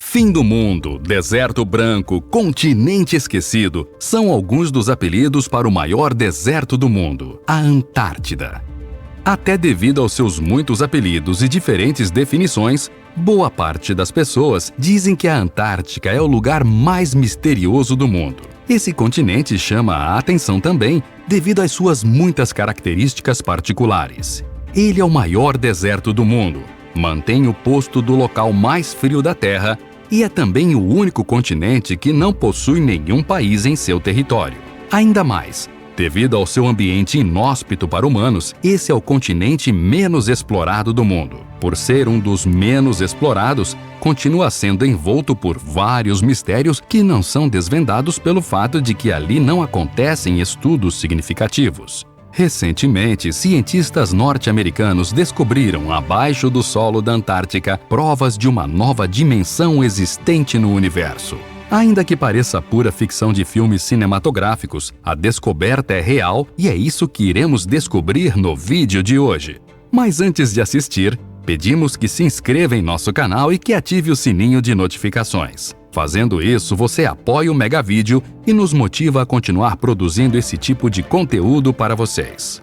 Fim do mundo, deserto branco, continente esquecido são alguns dos apelidos para o maior deserto do mundo, a Antártida. Até devido aos seus muitos apelidos e diferentes definições, boa parte das pessoas dizem que a Antártica é o lugar mais misterioso do mundo. Esse continente chama a atenção também devido às suas muitas características particulares. Ele é o maior deserto do mundo, mantém o posto do local mais frio da Terra e é também o único continente que não possui nenhum país em seu território. Ainda mais, devido ao seu ambiente inóspito para humanos, esse é o continente menos explorado do mundo. Por ser um dos menos explorados, continua sendo envolto por vários mistérios que não são desvendados pelo fato de que ali não acontecem estudos significativos. Recentemente, cientistas norte-americanos descobriram, abaixo do solo da Antártica, provas de uma nova dimensão existente no universo. Ainda que pareça pura ficção de filmes cinematográficos, a descoberta é real e é isso que iremos descobrir no vídeo de hoje. Mas antes de assistir, pedimos que se inscreva em nosso canal e que ative o sininho de notificações. Fazendo isso, você apoia o Megavídeo e nos motiva a continuar produzindo esse tipo de conteúdo para vocês.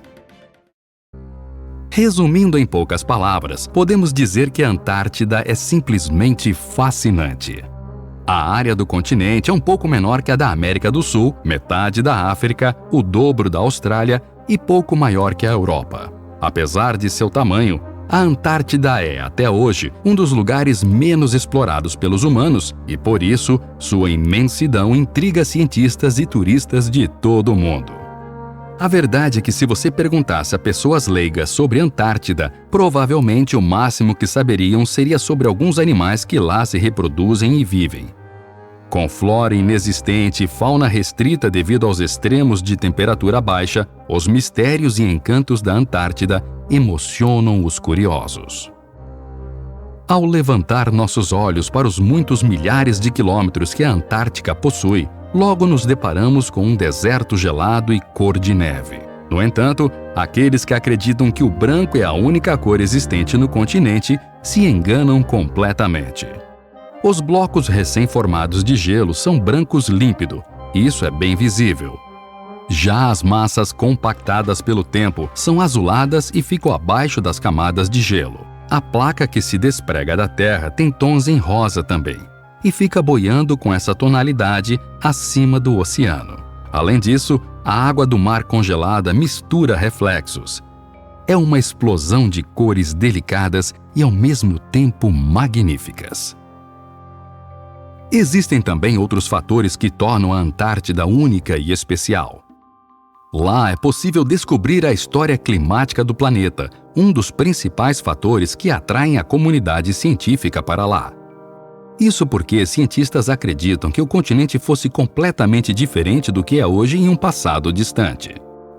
Resumindo em poucas palavras, podemos dizer que a Antártida é simplesmente fascinante. A área do continente é um pouco menor que a da América do Sul, metade da África, o dobro da Austrália e pouco maior que a Europa. Apesar de seu tamanho, a Antártida é, até hoje, um dos lugares menos explorados pelos humanos e, por isso, sua imensidão intriga cientistas e turistas de todo o mundo. A verdade é que se você perguntasse a pessoas leigas sobre a Antártida, provavelmente o máximo que saberiam seria sobre alguns animais que lá se reproduzem e vivem. Com flora inexistente e fauna restrita devido aos extremos de temperatura baixa, os mistérios e encantos da Antártida emocionam os curiosos. Ao levantar nossos olhos para os muitos milhares de quilômetros que a Antártica possui, logo nos deparamos com um deserto gelado e cor de neve. No entanto, aqueles que acreditam que o branco é a única cor existente no continente se enganam completamente. Os blocos recém-formados de gelo são brancos límpido, isso é bem visível. Já as massas compactadas pelo tempo são azuladas e ficam abaixo das camadas de gelo. A placa que se desprega da Terra tem tons em rosa também, e fica boiando com essa tonalidade acima do oceano. Além disso, a água do mar congelada mistura reflexos. É uma explosão de cores delicadas e ao mesmo tempo magníficas. Existem também outros fatores que tornam a Antártida única e especial. Lá é possível descobrir a história climática do planeta, um dos principais fatores que atraem a comunidade científica para lá. Isso porque cientistas acreditam que o continente fosse completamente diferente do que é hoje em um passado distante.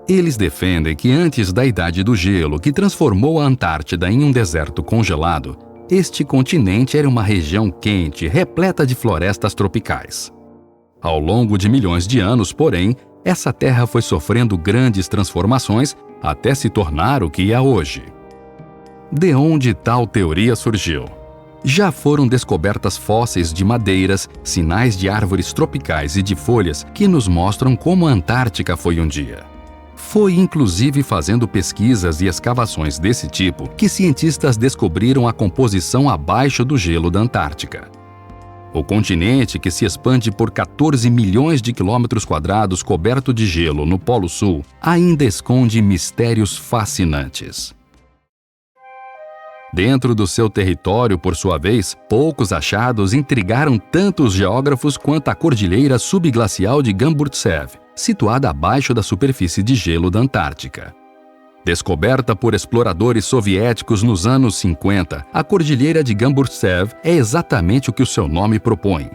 Eles defendem que antes da Idade do Gelo, que transformou a Antártida em um deserto congelado, este continente era uma região quente, repleta de florestas tropicais. Ao longo de milhões de anos, porém, essa terra foi sofrendo grandes transformações até se tornar o que é hoje. De onde tal teoria surgiu? Já foram descobertas fósseis de madeiras, sinais de árvores tropicais e de folhas que nos mostram como a Antártica foi um dia. Foi inclusive fazendo pesquisas e escavações desse tipo que cientistas descobriram a composição abaixo do gelo da Antártica. O continente, que se expande por 14 milhões de quilômetros quadrados coberto de gelo no Polo Sul, ainda esconde mistérios fascinantes. Dentro do seu território, por sua vez, poucos achados intrigaram tanto os geógrafos quanto a cordilheira subglacial de Gamburtsev, situada abaixo da superfície de gelo da Antártica. Descoberta por exploradores soviéticos nos anos 50, a cordilheira de Gamburtsev é exatamente o que o seu nome propõe.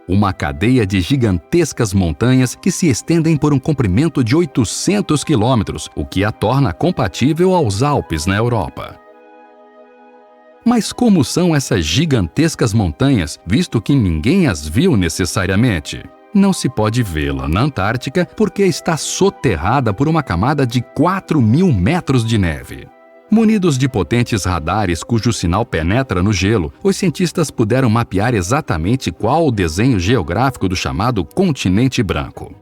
Uma cadeia de gigantescas montanhas que se estendem por um comprimento de 800 quilômetros, o que a torna compatível aos Alpes na Europa. Mas como são essas gigantescas montanhas, visto que ninguém as viu necessariamente? Não se pode vê-la na Antártica porque está soterrada por uma camada de 4.000 metros de neve. Munidos de potentes radares cujo sinal penetra no gelo, os cientistas puderam mapear exatamente qual o desenho geográfico do chamado continente branco.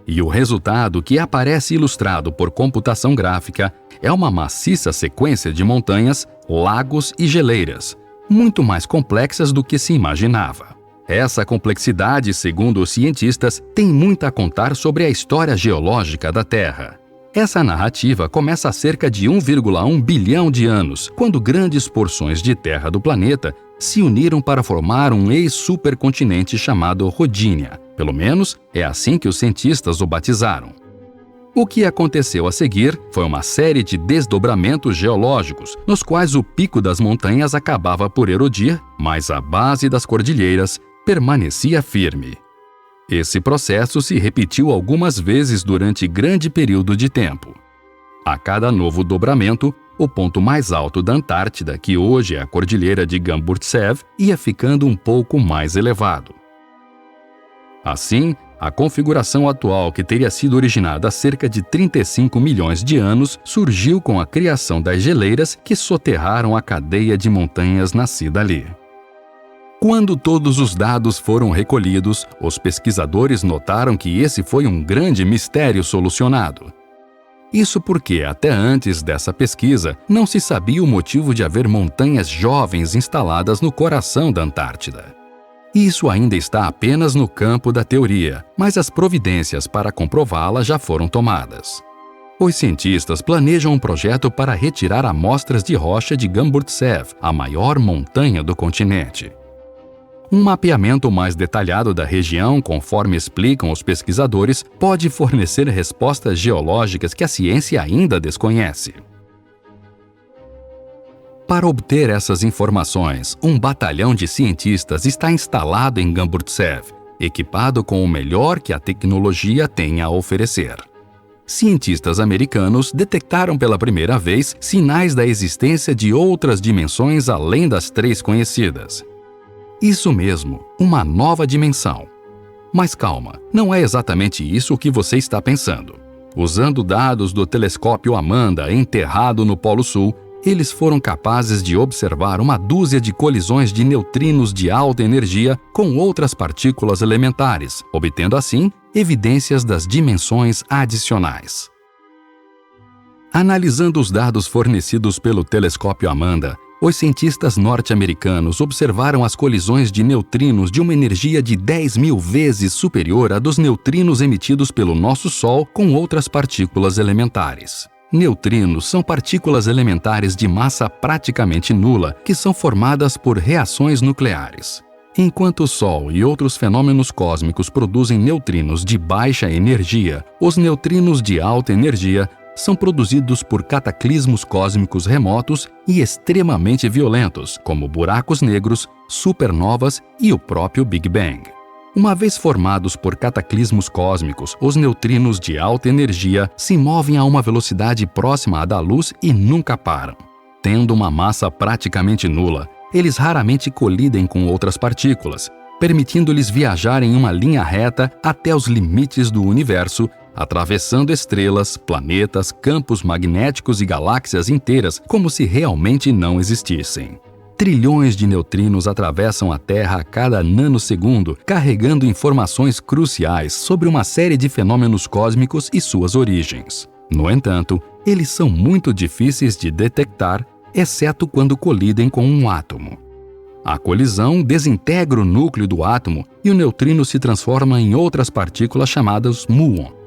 E o resultado, que aparece ilustrado por computação gráfica, é uma maciça sequência de montanhas, lagos e geleiras, muito mais complexas do que se imaginava. Essa complexidade, segundo os cientistas, tem muito a contar sobre a história geológica da Terra. Essa narrativa começa há cerca de 1,1 bilhão de anos, quando grandes porções de terra do planeta se uniram para formar um ex-supercontinente chamado Rodinia. Pelo menos, é assim que os cientistas o batizaram. O que aconteceu a seguir foi uma série de desdobramentos geológicos, nos quais o pico das montanhas acabava por erodir, mas a base das cordilheiras permanecia firme. Esse processo se repetiu algumas vezes durante grande período de tempo. A cada novo dobramento, o ponto mais alto da Antártida, que hoje é a Cordilheira de Gamburtsev, ia ficando um pouco mais elevado. Assim, a configuração atual, que teria sido originada há cerca de 35 milhões de anos, surgiu com a criação das geleiras que soterraram a cadeia de montanhas nascida ali. Quando todos os dados foram recolhidos, os pesquisadores notaram que esse foi um grande mistério solucionado. Isso porque, até antes dessa pesquisa, não se sabia o motivo de haver montanhas jovens instaladas no coração da Antártida. Isso ainda está apenas no campo da teoria, mas as providências para comprová-la já foram tomadas. Os cientistas planejam um projeto para retirar amostras de rocha de Gamburtsev, a maior montanha do continente. Um mapeamento mais detalhado da região, conforme explicam os pesquisadores, pode fornecer respostas geológicas que a ciência ainda desconhece. Para obter essas informações, um batalhão de cientistas está instalado em Gamburtsev, equipado com o melhor que a tecnologia tem a oferecer. Cientistas americanos detectaram pela primeira vez sinais da existência de outras dimensões além das 3 conhecidas. Isso mesmo, uma nova dimensão. Mas calma, não é exatamente isso que você está pensando. Usando dados do telescópio Amanda enterrado no Polo Sul, eles foram capazes de observar uma dúzia de colisões de neutrinos de alta energia com outras partículas elementares, obtendo assim evidências das dimensões adicionais. Analisando os dados fornecidos pelo telescópio Amanda, os cientistas norte-americanos observaram as colisões de neutrinos de uma energia de 10.000 vezes superior à dos neutrinos emitidos pelo nosso Sol com outras partículas elementares. Neutrinos são partículas elementares de massa praticamente nula que são formadas por reações nucleares. Enquanto o Sol e outros fenômenos cósmicos produzem neutrinos de baixa energia, os neutrinos de alta energia são produzidos por cataclismos cósmicos remotos e extremamente violentos, como buracos negros, supernovas e o próprio Big Bang. Uma vez formados por cataclismos cósmicos, os neutrinos de alta energia se movem a uma velocidade próxima à da luz e nunca param. Tendo uma massa praticamente nula, eles raramente colidem com outras partículas, permitindo-lhes viajar em uma linha reta até os limites do universo, atravessando estrelas, planetas, campos magnéticos e galáxias inteiras como se realmente não existissem. Trilhões de neutrinos atravessam a Terra a cada nanosegundo, carregando informações cruciais sobre uma série de fenômenos cósmicos e suas origens. No entanto, eles são muito difíceis de detectar, exceto quando colidem com um átomo. A colisão desintegra o núcleo do átomo e o neutrino se transforma em outras partículas chamadas muon.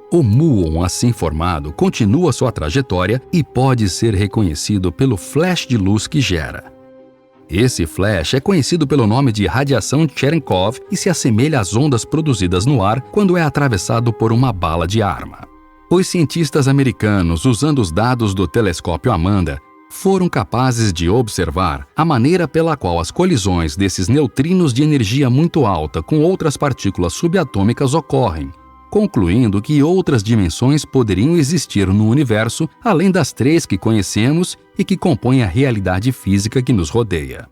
O muon assim formado continua sua trajetória e pode ser reconhecido pelo flash de luz que gera. Esse flash é conhecido pelo nome de radiação Cherenkov e se assemelha às ondas produzidas no ar quando é atravessado por uma bala de arma. Os cientistas americanos, usando os dados do telescópio Amanda, foram capazes de observar a maneira pela qual as colisões desses neutrinos de energia muito alta com outras partículas subatômicas ocorrem, concluindo que outras dimensões poderiam existir no universo além das 3 que conhecemos e que compõem a realidade física que nos rodeia.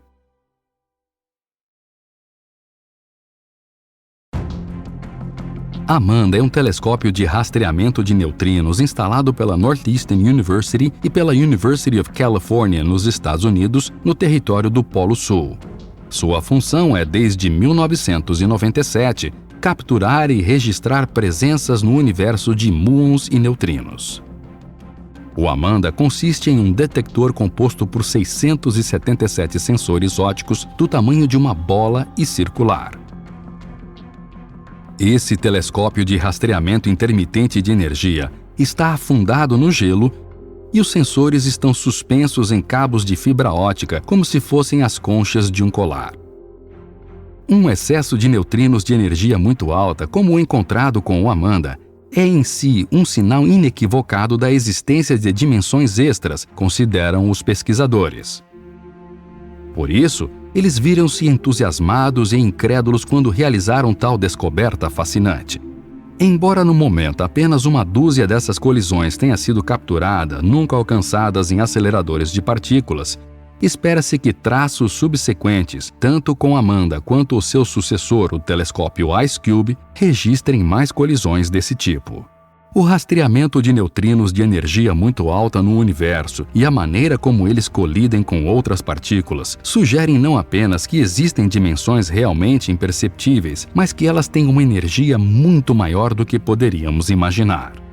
AMANDA é um telescópio de rastreamento de neutrinos instalado pela Northeastern University e pela University of California, nos Estados Unidos, no território do Polo Sul. Sua função é, desde 1997, capturar e registrar presenças no universo de muons e neutrinos. O AMANDA consiste em um detector composto por 677 sensores ópticos do tamanho de uma bola e circular. Esse telescópio de rastreamento intermitente de energia está afundado no gelo e os sensores estão suspensos em cabos de fibra óptica como se fossem as conchas de um colar. Um excesso de neutrinos de energia muito alta, como o encontrado com o AMANDA, é em si um sinal inequivocado da existência de dimensões extras, consideram os pesquisadores. Por isso, eles viram-se entusiasmados e incrédulos quando realizaram tal descoberta fascinante. Embora no momento apenas uma dúzia dessas colisões tenha sido capturada, nunca alcançadas em aceleradores de partículas, espera-se que traços subsequentes, tanto com AMANDA quanto o seu sucessor, o telescópio IceCube, registrem mais colisões desse tipo. O rastreamento de neutrinos de energia muito alta no universo e a maneira como eles colidem com outras partículas sugerem não apenas que existem dimensões realmente imperceptíveis, mas que elas têm uma energia muito maior do que poderíamos imaginar.